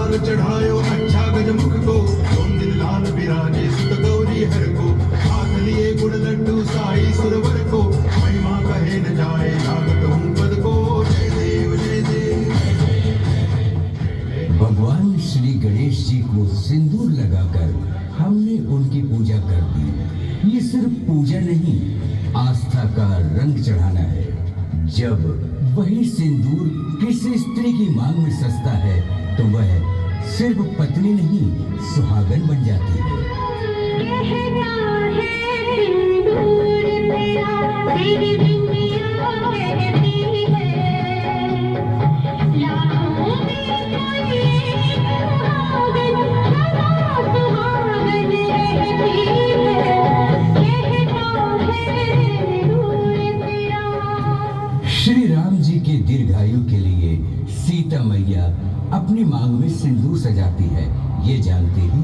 हार चढ़ायो अच्छा गजमुख को, तुम दिन लाल विराजे सुत गौरी हर को, हाथ लिए गुड़ लड्डू साई सुरवर को, महिमा कहे न जाए लागत हूँ पद को, जय देव जय देव। भगवान श्री गणेश जी को सिंदूर लगाकर हमने उनकी पूजा कर दी। ये सिर्फ पूजा नहीं, आस्था का रंग चढ़ाना है। जब वही सिंदूर किसी स्त्री की मांग में सजता है तो वह सिर्फ पत्नी नहीं, सुहागन बन जाती है। श्री राम जी के दीर्घायु के लिए सीता मैया अपनी मांग में सिंदूर सजाती है, ये जानते ही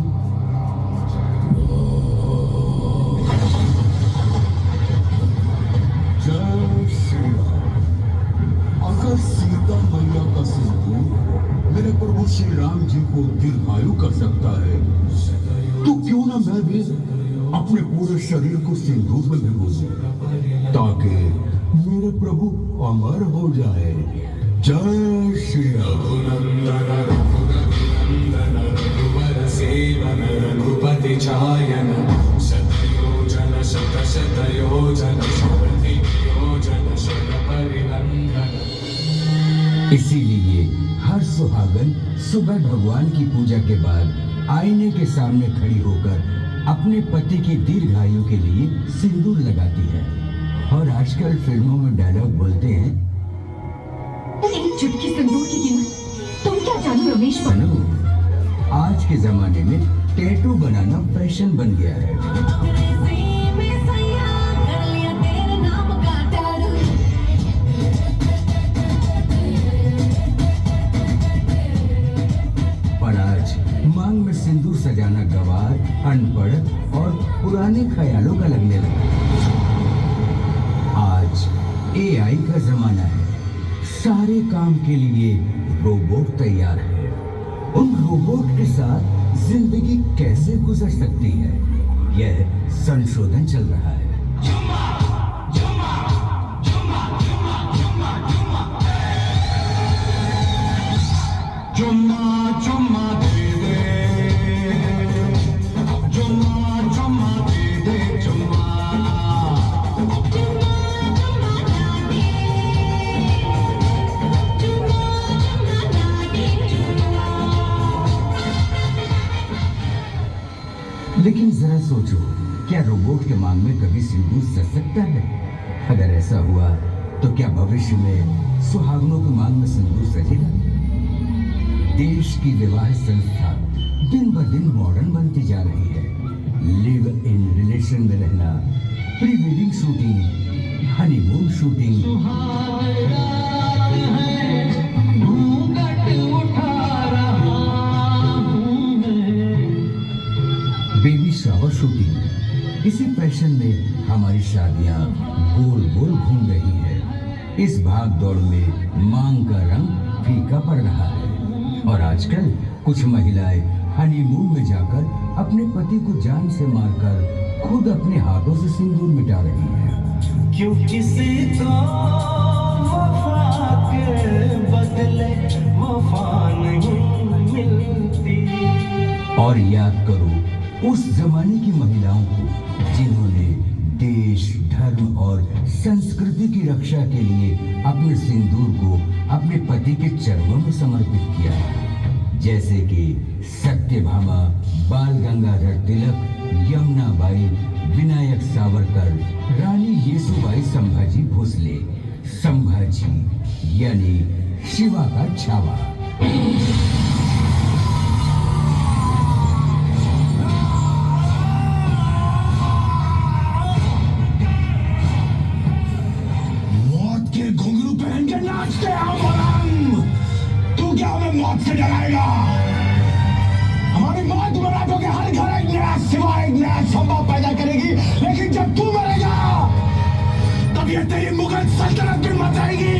जय श्री राम। अगर सीता मैया का सिंदूर मेरे प्रभु श्री राम जी को दीर्घायु कर सकता है, तो क्यों ना मैं भी अपने पूरे शरीर को सिंदूर में भिगो दूं, ताकि मेरे प्रभु अमर हो जाए। जय श्री रघुपति छायन शतयोजन शत शतयोजन शतयोजन शत परिवंदन। इसीलिए हर सुहागन सुबह भगवान की पूजा के बाद आईने के सामने खड़ी होकर अपने पति की दीर्घायु के लिए सिंदूर लगाती है। और आजकल फिल्मों में डायलॉग बोलते हैं, एक चुटकी सिंदूर की कीमत तुम क्या जानो रमेश बनो। आज के जमाने में टैटू बनाना फैशन बन गया है। पर आज मांग में सिंदूर सजाना गवार, अनपढ़ और पुराने ख्यालों का लगने लगा। आज AI का जमाना है, सारे काम के लिए रोबोट तैयार है। उन रोबोट के साथ जिंदगी कैसे गुजर सकती है, यह संशोधन चल रहा है। चुम्मा चुम्मा दे दे, चुम्मा चुम्मा दे दे, चुम्मा लेकिन जरा सोचो, क्या रोबोट के मांग में कभी सिंदूर सज सकता है? अगर ऐसा हुआ तो क्या भविष्य में सुहागनों की मांग में सिंदूर सजेगा? देश की विवाह संस्था दिन ब दिन मॉडर्न बनती जा रही है। लिव इन रिलेशन में रहना, pre wedding shooting, honeymoon shooting, baby shower shooting, इसी फैशन में हमारी शादियां गोल गोल घूम रही है। इस भाग दौड़ में मांग का रंग फीका पड़ रहा है और आजकल कुछ महिलाएं हनीमून में जाकर अपने पति को जान से मारकर खुद अपने हाथों से सिंदूर मिटा रही है। क्यों किसी को वफा के बदले वफा नहीं मिलती। और याद करो उस जमाने की महिलाओं को जिन्होंने देश, धर्म और संस्कृति की रक्षा के लिए अपने सिंदूर को अपने पति के चरणों में समर्पित किया, जैसे कि सत्यभामा, बाल गंगाधर तिलक, यमुनाबाई, विनायक सावरकर, रानी येसुबाई संभाजी भोसले। संभाजी यानी शिवा का छावा। मौत से डराएगा। हमारी मौत मराठों के हर घर एक नया सिवा, एक नया संभव पैदा करेगी। लेकिन जब तू मरेगा तब ये तेरी मुगल सल्तनत भी मर जाएगी।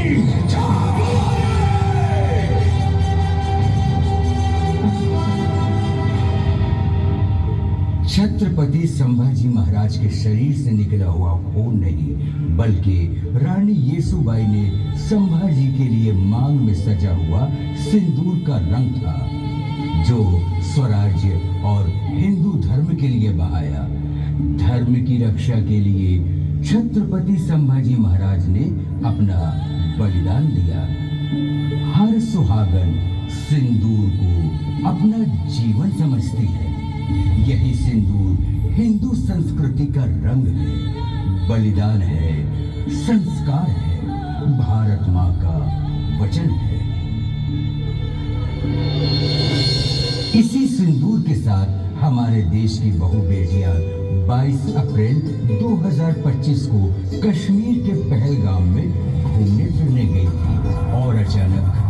संभाजी महाराज के शरीर से निकला हुआ खून नहीं, बल्कि रानी येसुबाई ने संभाजी के लिए मांग में सजा हुआ सिंदूर का रंग था, जो स्वराज्य और हिंदू धर्म के लिए बहाया। धर्म की रक्षा के लिए छत्रपति संभाजी महाराज ने अपना बलिदान दिया। हर सुहागन सिंदूर को अपना जीवन समझती है। यही सिंदूर हिंदू संस्कृति का रंग है, बलिदान है, संस्कार है, भारत माँ का वचन है। इसी सिंदूर के साथ हमारे देश की बहु बेटियां 22 अप्रैल 2025 को कश्मीर के पहलगाम में घूमने फिरने गई थी और अचानक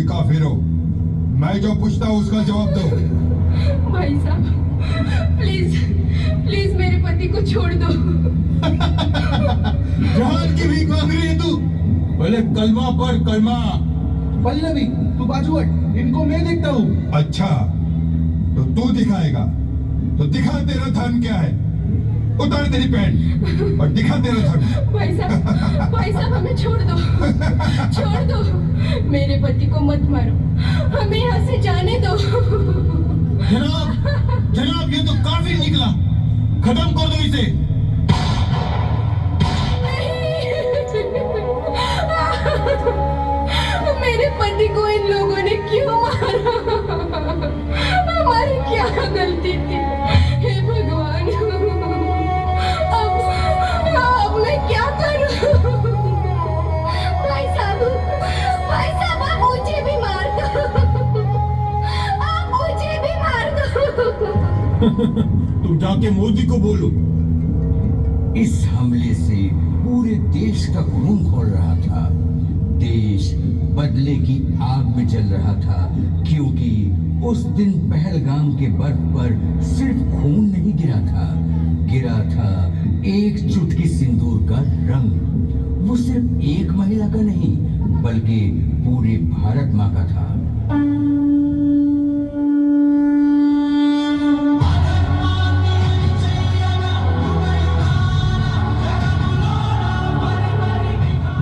काफिरो, मैं जो पूछता हूँ उसका जवाब दो। भाई साहब, प्लीज प्लीज मेरे पति को छोड़ दो। जहान की भीख मांग रही है तू? पहले कलमा पढ़, कलमा। पल्लवी, तू बाजू हट, इनको मैं देखता हूँ। अच्छा, तो तू दिखाएगा? तो दिखा तेरा धर्म क्या है। उतार तेरी पैंट और दिखा तेरा धर्म। भाई साहब हमें छोड़ दो, छोड़ दो। मेरे पति को मत मारो, हमें यहाँ से जाने दो। जनाब, जनाब, ये तो काफिर निकला। खत्म कर दो इसे। मेरे पति को इन लोगों ने क्यों मारा? हमारी क्या गलती थी? हे भगवान, अब मैं क्या करूं? भाई साहब आप मुझे भी मार दो, आप मुझे भी मार दो। तुम जाके मोदी को बोलो। इस हमले से पूरे देश का खून खौल रहा था। देश बदले की आग में जल रहा था, क्योंकि उस दिन पहलगाम के बर्फ पर सिर्फ खून नहीं गिरा था एक चुटकी सिंदूर का रंग। वो सिर्फ एक महिला का नहीं, बल्कि पूरे भारत माँ का था।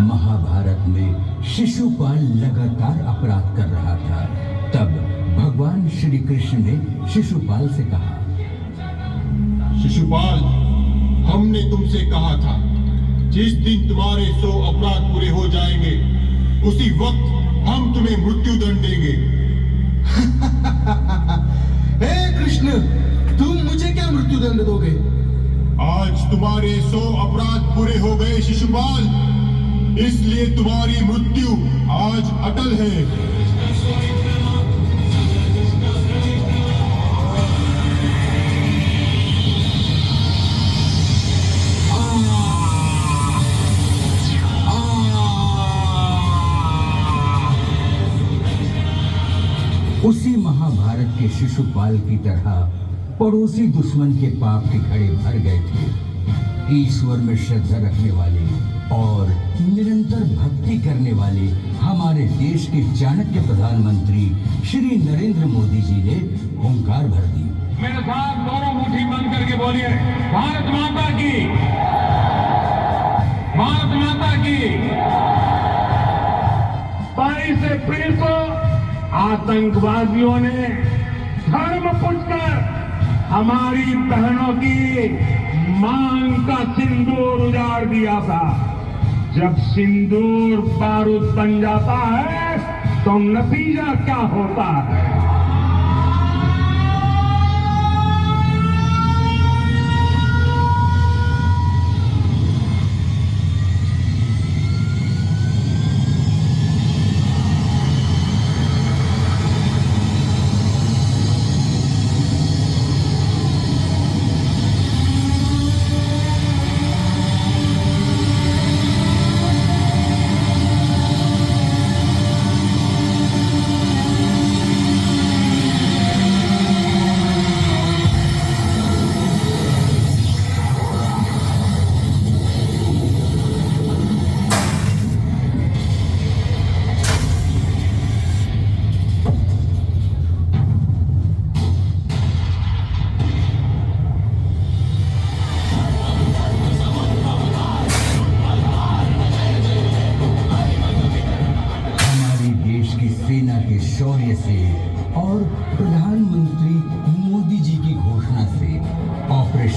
महाभारत में शिशुपाल लगातार अपराध कर रहा था। तब भगवान श्री कृष्ण ने शिशुपाल से कहा, शिशुपाल, हमने तुमसे कहा था जिस दिन तुम्हारे 100 अपराध पूरे हो जाएंगे, उसी वक्त हम तुम्हें मृत्यु दंड देंगे। हे कृष्ण, तुम मुझे क्या मृत्यु दंड दोगे? आज तुम्हारे 100 अपराध पूरे हो गए शिशुपाल, इसलिए तुम्हारी मृत्यु आज अटल है। उसी महाभारत के शिशुपाल की तरह पड़ोसी दुश्मन के पाप के घड़े भर गए थे। ईश्वर में श्रद्धा रखने वाले और निरंतर भक्ति करने वाले हमारे देश के चाणक्य प्रधानमंत्री श्री नरेंद्र मोदी जी ने हुंकार भर दी। मेरे साथ दोनों मुट्ठी बंद करके बोलिए, भारत माता की, भारत माता की। 22 अप्रैल को आतंकवादियों ने धर्म पूछकर हमारी बहनों की मांग का सिंदूर उजाड़ दिया था। जब सिंदूर बारूद बन जाता है तो नतीजा क्या होता है?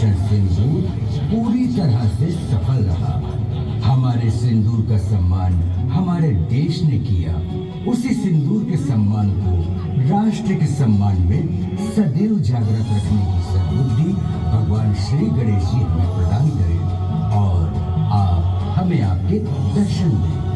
ऑपरेशन सिंदूर पूरी तरह से सफल रहा। हमारे सिंदूर का सम्मान हमारे देश ने किया। उसी सिंदूर के सम्मान को राष्ट्र के सम्मान में सदैव जागृत रखने की सद्बुद्धि भगवान श्री गणेश जी हमें प्रदान करें और आप हमें आपके दर्शन दें।